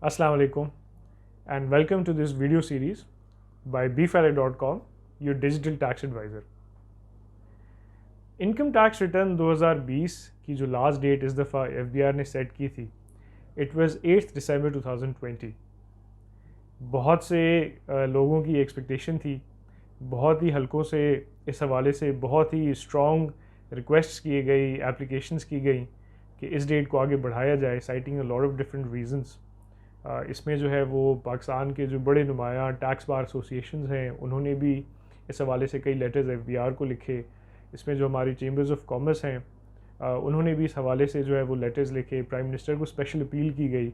Assalamu alaikum and welcome to this video series by bfalek.com, your digital tax advisor. Income tax return 2020 की जो last date इस दफ़ा FBR ने set की थी, इट वाज 8 दिसंबर 2020. बहुत से लोगों की एक्सपेक्टेशन थी, बहुत ही हलकों से इस हवाले से बहुत ही स्ट्रॉन्ग रिक्वेस्ट्स किए गई, एप्लीकेशंस की गई कि इस डेट को आगे बढ़ाया जाए, citing a lot of different reasons. इसमें जो है वो पाकिस्तान के जो बड़े नुमायाँ टैक्स बार एसोसिएशंस हैं, उन्होंने भी इस हवाले से कई लेटर्स FBR को लिखे. इसमें जो हमारी चेंबर्स ऑफ कॉमर्स हैं, उन्होंने भी इस हवाले से जो है वो लेटर्स लिखे. प्राइम मिनिस्टर को स्पेशल अपील की गई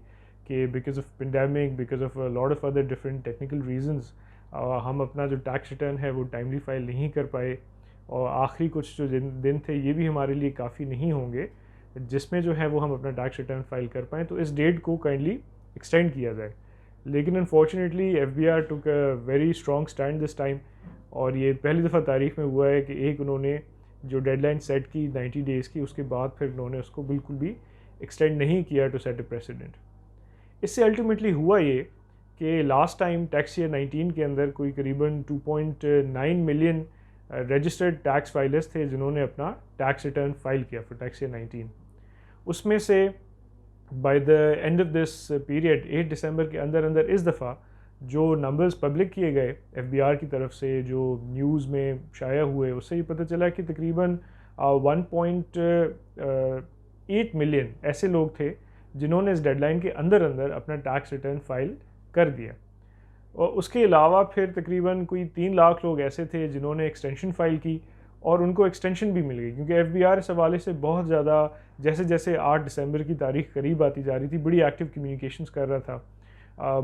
कि because of pandemic, because of lot of other different technical reasons हम अपना जो टैक्स रिटर्न है वो टाइमली फाइल नहीं कर पाए, और आखिरी कुछ जो दिन थे ये भी हमारे लिए काफ़ी नहीं होंगे जिसमें जो है वो हम अपना टैक्स रिटर्न फाइल कर पाएँ, तो इस डेट को काइंडली एक्सटेंड किया जाए. लेकिन unfortunately FBR took a very strong stand this time, और ये पहली दफ़ा तारीख में हुआ है कि एक उन्होंने जो डेडलाइन सेट की 90 डेज़ की, उसके बाद फिर उन्होंने उसको बिल्कुल भी एक्सटेंड नहीं किया टू सेट अ प्रेसिडेंट. इससे अल्टीमेटली हुआ ये कि लास्ट टाइम टैक्स ईयर 19 के अंदर कोई करीबन 2.9 मिलियन रजिस्टर्ड टैक्स फाइलर्स थे जिन्होंने अपना टैक्स रिटर्न फाइल किया फॉर टैक्स ईयर 19. उसमें से by the end of this period 8 दिसंबर के अंदर इस दफ़ा जो नंबर्स पब्लिक किए गए FBR की तरफ से, जो न्यूज़ में शाया हुए, उससे ये पता चला कि तकरीबन 1.8 मिलियन ऐसे लोग थे जिन्होंने इस डेडलाइन के अंदर अपना टैक्स रिटर्न फाइल कर दिया. और उसके अलावा फिर तकरीबन कोई 3 लाख लोग ऐसे थे जिन्होंने एक्सटेंशन फाइल की, और उनको एक्सटेंशन भी मिल गई क्योंकि FBR इस हवाले से बहुत ज़्यादा जैसे जैसे 8 दिसंबर की तारीख करीब आती जा रही थी, बड़ी एक्टिव कम्युनिकेशंस कर रहा था.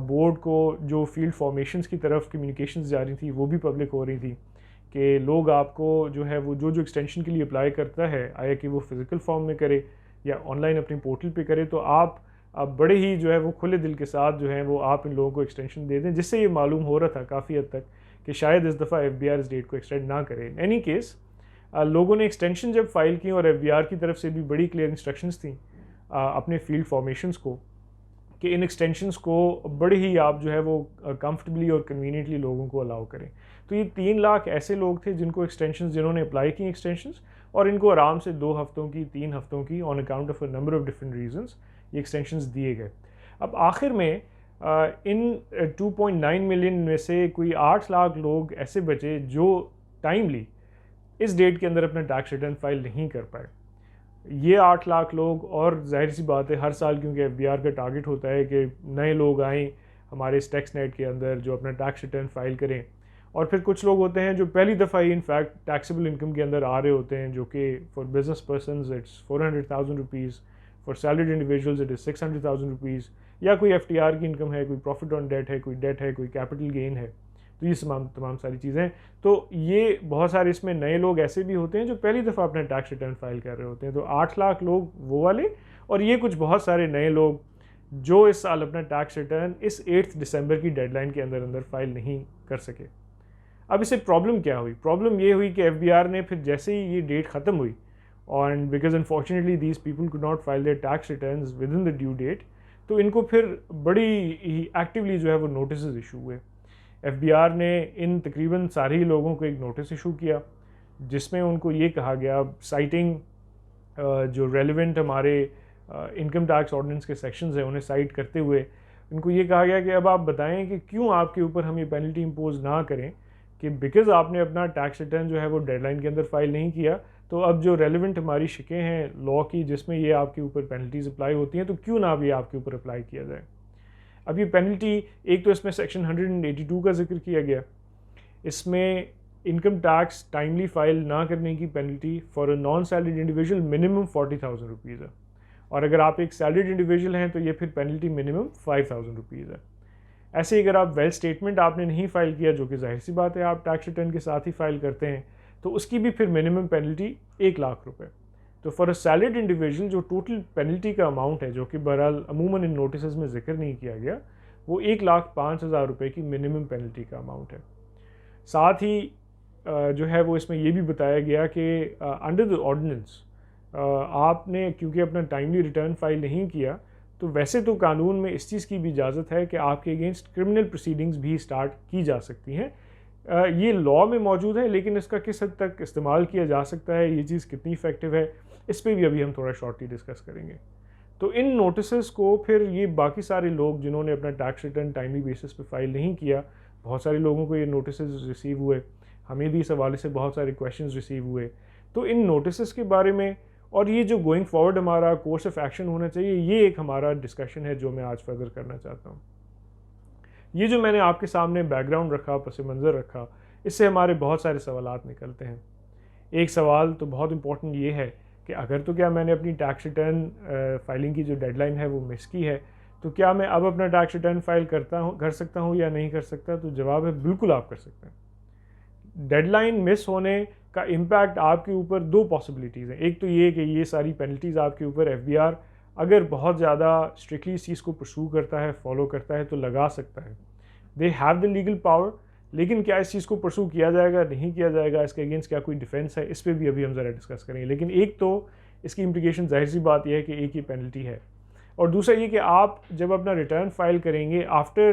बोर्ड को जो फील्ड फॉर्मेशंस की तरफ कम्युनिकेशंस जा रही थी वो भी पब्लिक हो रही थी कि लोग आपको जो है वो जो एक्सटेंशन के लिए अप्लाई करता है, आया कि वो फिज़िकल फॉर्म में करे या ऑनलाइन अपनी पोर्टल पे करे, तो आप बड़े ही जो है वो खुले दिल के साथ जो है वो आप इन लोगों को एक्सटेंशन दे दें, जिससे ये मालूम हो रहा था काफ़ी हद तक कि शायद इस दफ़ा FBR इस डेट को एक्सटेंड ना करे. एनी केस लोगों ने एक्सटेंशन जब फाइल की, और FBR की तरफ से भी बड़ी क्लियर इंस्ट्रक्शंस थी अपने फील्ड फॉर्मेशंस को कि इन एक्सटेंशंस को बड़े ही आप जो है वो कंफर्टेबली और कन्वीनियंटली लोगों को अलाउ करें. तो ये 3 लाख ऐसे लोग थे जिनको एक्सटेंशंस, जिन्होंने अप्लाई की एक्सटेंशंस, और इनको आराम से 2 हफ्तों की, 3 हफ्तों की on account of a number of different reasons ये एक्सटेंशंस दिए गए. अब आखिर में इन 2.9 मिलियन में से कोई 8 लाख लोग ऐसे बचे जो टाइमली इस डेट के अंदर अपना टैक्स रिटर्न फाइल नहीं कर पाए. ये 8 लाख लोग, और जाहिर सी बात है हर साल क्योंकि FBR का टारगेट होता है कि नए लोग आएँ हमारे इस टैक्स नेट के अंदर जो अपना टैक्स रिटर्न फाइल करें, और फिर कुछ लोग होते हैं जो पहली दफ़ा ही इनफैक्ट टैक्सेबल इनकम के अंदर आ रहे होते हैं, जो कि for business persons it's 400,000 rupees, for salaried individuals it is 600,000 rupees, या कोई FTR की इनकम है, कोई प्रॉफिट ऑन डेट है, कोई डेट है, कोई कैपिटल गेन है. तो ये तमाम सारी चीज़ें. तो ये बहुत सारे इसमें नए लोग ऐसे भी होते हैं जो पहली दफ़ा अपना टैक्स रिटर्न फाइल कर रहे होते हैं. तो 8 लाख लोग वो वाले, और ये कुछ बहुत सारे नए लोग जो इस साल अपना टैक्स रिटर्न इस 8 दिसंबर की डेडलाइन के अंदर फाइल नहीं कर सके. अब इससे प्रॉब्लम क्या हुई? प्रॉब्लम ये हुई कि FBR ने फिर जैसे ही ये डेट ख़त्म हुई, और because unfortunately these people could not file their tax returns within the due date, तो इनको फिर बड़ी ही एक्टिवली जो है वो नोटिस इशू हुए. FBR ने इन तकरीबन सारे ही लोगों को एक नोटिस इशू किया जिसमें उनको ये कहा गया, साइटिंग जो रेलिवेंट हमारे इनकम टैक्स ऑर्डिनेंस के सेक्शंस हैं उन्हें साइट करते हुए इनको ये कहा गया कि अब आप बताएं कि क्यों आपके ऊपर हम ये पेनल्टी इम्पोज ना करें कि बिकॉज आपने अपना टैक्स रिटर्न जो है वो डेडलाइन के अंदर फाइल नहीं किया, तो अब जो रेलिवेंट हमारी शिकें हैं लॉ की जिसमें ये आपके ऊपर पेनल्टीज अप्लाई होती हैं, तो क्यों ना अब ये आपके ऊपर अप्लाई किया जाए. अब ये पेनल्टी, एक तो इसमें सेक्शन 182 का जिक्र किया गया, इसमें इनकम टैक्स टाइमली फाइल ना करने की penalty for a non salaried individual minimum 40,000 rupees है, और अगर आप एक सैलरीड इंडिविजुअल हैं तो ये फिर पेनल्टी मिनिमम 5,000 रुपीज़ है. ऐसे ही अगर आप वेल्थ स्टेटमेंट आपने नहीं फाइल किया, जो कि जाहिर सी बात है आप टैक्स रिटर्न के साथ ही फाइल करते हैं, तो उसकी भी फिर मिनिमम पेनल्टी 1 लाख रुपये. तो फॉर अ सैलरीड इंडिविजुअल जो टोटल पेनल्टी का अमाउंट है, जो कि बहरहाल अमूमन इन नोटिस में जिक्र नहीं किया गया, वो 1,05,000 रुपये की मिनिमम पेनल्टी का अमाउंट है. साथ ही जो है वो इसमें ये भी बताया गया कि अंडर द ऑर्डिनेंस आपने क्योंकि अपना टाइमली रिटर्न फाइल नहीं किया, تو ویسے تو قانون میں اس چیز کی بھی اجازت ہے کہ آپ کے اگینسٹ کرمنل پروسیڈنگز بھی سٹارٹ کی جا سکتی ہیں. یہ لاء میں موجود ہے، لیکن اس کا کس حد تک استعمال کیا جا سکتا ہے، یہ چیز کتنی افیکٹو ہے، اس پہ بھی ابھی ہم تھوڑا شارٹلی ڈسکس کریں گے. تو ان نوٹسز کو پھر یہ باقی سارے لوگ جنہوں نے اپنا ٹیکس ریٹرن ٹائملی بیسس پہ فائل نہیں کیا، بہت سارے لوگوں کو یہ نوٹسز ریسیو ہوئے، ہمیں بھی اس حوالے سے بہت سارے کویشچنز ریسیو ہوئے. تو ان نوٹسز کے بارے میں اور یہ جو گوئنگ فارورڈ ہمارا کورس آف ایکشن ہونا چاہیے، یہ ایک ہمارا ڈسکشن ہے جو میں آج فردر کرنا چاہتا ہوں. یہ جو میں نے آپ کے سامنے بیک گراؤنڈ رکھا، پس منظر رکھا، اس سے ہمارے بہت سارے سوالات نکلتے ہیں. ایک سوال تو بہت امپورٹنٹ یہ ہے کہ اگر تو کیا میں نے اپنی ٹیکس ریٹرن فائلنگ کی جو ڈیڈ لائن ہے وہ مس کی ہے، تو کیا میں اب اپنا ٹیکس ریٹرن فائل کر سکتا ہوں یا نہیں کر سکتا؟ تو جواب ہے بالکل آپ کر سکتے ہیں. ڈیڈ لائن مس ہونے کا امپیکٹ آپ کے اوپر دو پاسبلٹیز ہیں. ایک تو یہ کہ یہ ساری پینلٹیز آپ کے اوپر ایف بی آر اگر بہت زیادہ اسٹرکٹلی اس چیز کو پرسو کرتا ہے، فالو کرتا ہے، تو لگا سکتا ہے. They have the legal power. لیکن کیا اس چیز کو پرسو کیا جائے گا، نہیں کیا جائے گا، اس کے اگینسٹ کیا کوئی ڈیفینس ہے، اس پہ بھی ابھی ہم ذرا ڈسکس کریں گے. لیکن ایک تو اس کی امپلیکیشن ظاہر سی بات یہ ہے کہ ایک ہی پینلٹی ہے، اور دوسرا یہ کہ آپ جب اپنا ریٹرن فائل کریں گے after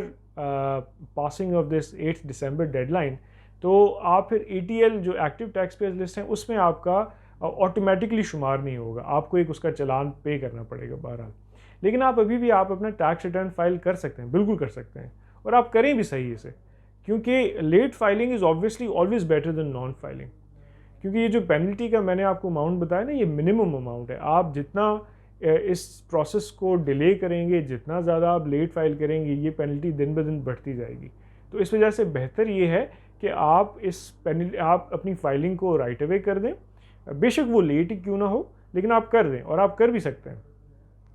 passing of this 8 December deadline, تو آپ پھر اے ٹی ایل جو ایکٹیو ٹیکس پیئرز لسٹ ہیں اس میں آپ کا آٹومیٹکلی شمار نہیں ہوگا، آپ کو ایک اس کا چلان پے کرنا پڑے گا بہرحال. لیکن آپ ابھی بھی آپ اپنا ٹیکس ریٹرن فائل کر سکتے ہیں، بالکل کر سکتے ہیں، اور آپ کریں بھی صحیح اسے، کیونکہ late filing is obviously always better than non filing. کیونکہ یہ جو پینلٹی کا میں نے آپ کو اماؤنٹ بتایا نا، یہ منیمم اماؤنٹ ہے. آپ جتنا اس پروسیس کو ڈیلے کریں گے، جتنا زیادہ آپ لیٹ فائل کریں گے، یہ پینلٹی دن بہ دن بڑھتی جائے گی. تو اس وجہ سے بہتر یہ ہے کہ آپ آپ اپنی فائلنگ کو رائٹ اوے کر دیں، بے شک وہ لیٹ ہی کیوں نہ ہو، لیکن آپ کر دیں، اور آپ کر بھی سکتے ہیں.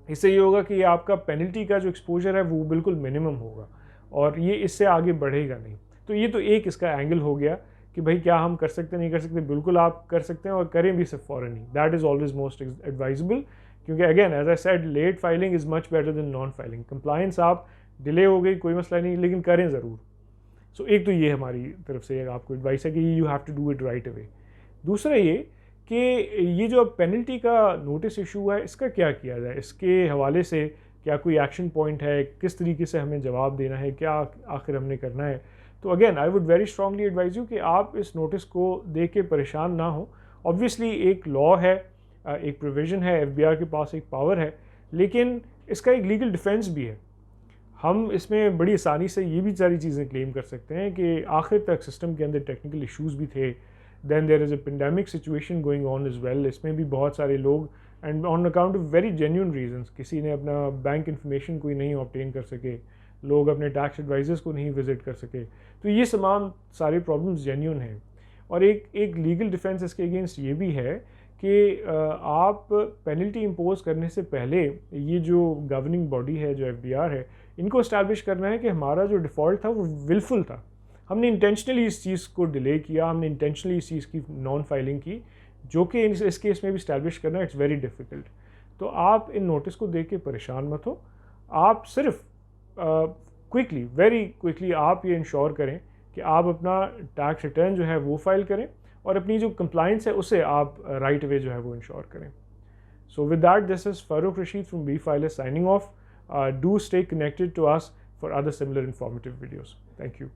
اس سے یہ ہوگا کہ یہ آپ کا پینلٹی کا جو ایکسپوجر ہے وہ بالکل منیمم ہوگا، اور یہ اس سے آگے بڑھے گا نہیں. تو یہ تو ایک اس کا اینگل ہو گیا کہ بھائی کیا ہم کر سکتے نہیں کر سکتے. بالکل آپ کر سکتے ہیں، اور کریں بھی صرف فوراً ہی. That is always most advisable, کیونکہ again as I said late filing is much better than non filing. Compliance آپ ڈیلے ہو گئی کوئی مسئلہ نہیں، لیکن کریں ضرور. سو ایک تو یہ ہماری طرف سے آپ کو ایڈوائس ہے کہ you have to do it right away. دوسرا یہ کہ یہ جو پینلٹی کا نوٹس ایشو ہے، اس کا کیا کیا جائے، اس کے حوالے سے کیا کوئی ایکشن پوائنٹ ہے، کس طریقے سے ہمیں جواب دینا ہے، کیا آخر ہم نے کرنا ہے. تو again I would very strongly advise you کہ آپ اس نوٹس کو دیکھ کے پریشان نہ ہوں. آبویسلی ایک لاء ہے، ایک پروویژن ہے، ایف بی آر کے پاس ایک پاور ہے، لیکن اس کا ایک لیگل ڈیفینس بھی ہے. ہم اس میں بڑی آسانی سے یہ بھی ساری چیزیں کلیم کر سکتے ہیں کہ آخر تک سسٹم کے اندر ٹیکنیکل ایشوز بھی تھے. Then there is a pandemic situation going on as well. اس میں بھی بہت سارے لوگ and on account of very genuine reasons, کسی نے اپنا بینک انفارمیشن کوئی نہیں آبٹین کر سکے، لوگ اپنے ٹیکس ایڈوائزرز کو نہیں وزٹ کر سکے. تو یہ تمام سارے پرابلمس جینیون ہیں. اور ایک لیگل ڈیفینس اس کے اگینسٹ یہ بھی ہے کہ آپ پینلٹی امپوز کرنے سے پہلے یہ جو گورننگ باڈی ہے، جو ایف بی آر ہے، ان کو اسٹیبلش کرنا ہے کہ ہمارا جو ڈیفالٹ تھا وہ ولفل تھا. ہم نے انٹینشنلی اس چیز کو ڈیلے کیا، ہم نے انٹینشنلی اس چیز کی نان فائلنگ کی، جو کہ اس کیس میں بھی اسٹیبلش کرنا اٹس ویری ڈیفیکلٹ. تو آپ ان نوٹس کو دیکھ کے پریشان مت ہو. آپ صرف ویری کوئکلی آپ یہ انشور کریں کہ آپ اپنا ٹیکس ریٹرن جو ہے وہ فائل کریں، اور اپنی جو کمپلائنس ہے اسے آپ رائٹ اوے جو ہے وہ انشور کریں. So with that this is Farooq Rashid from B filer signing off. Do stay connected to us for other similar informative videos. Thank you.